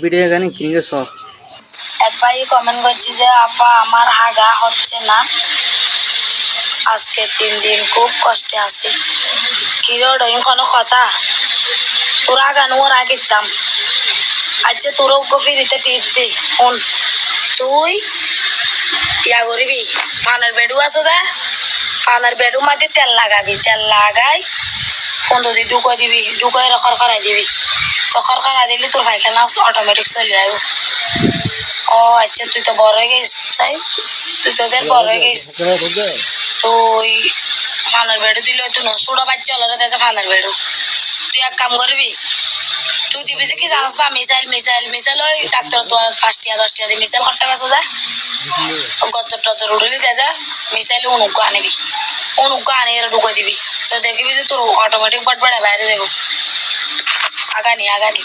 Video Ghani কিনগে সব এক ভাই কমেন্ট করছি যে আপা আমার হাগা হচ্ছে না, আজকে 3 দিন খুব কষ্টে আছি। কি রে ডইং কোনো কথা তোর আগা নোর আগিতাম আজকে তোর ফিরিতে টিপস দি ফোন তুই ইয়া করিবি ফানের বেডু আছে দে ফানের বেডু মাঝে তেল লাগাবি, তেল লাগাই ফোন দি ঢুকাই দিবি, ঢুকাই খড়খড়াই দিবি, তো খড়খড়াই দিলে তোর পায়খানা অটোমেটিক চলে যাবে। ও আচ্ছা তুই তো বড় হয়ে গেছিস, তাই তুই তোদের বড় হয়ে গেছিস। তুই ফানের বেডু দিলে তুই ছোট বাচ্চা হলো দেশে ফানের বেডু তুই এক কাম করবি, তুই দিবি যে কি জানাস না মিসাইল মিসাইল মিসাইল ওই ডাক্তার তোমার 5 টিয়া 10 টিয়া দিয়ে মিসাইল করতে পারছো যা গজ্জর টজ্জর উড়লি যা মিসাইল অনুজ্ঞ আনিবি, অনুজ্ঞ আনি ঢুকাই দিবি, তো দেখবি যে তোর অটোমেটিক বাট বাড়া বাইরে যাবো। আগানি আগানি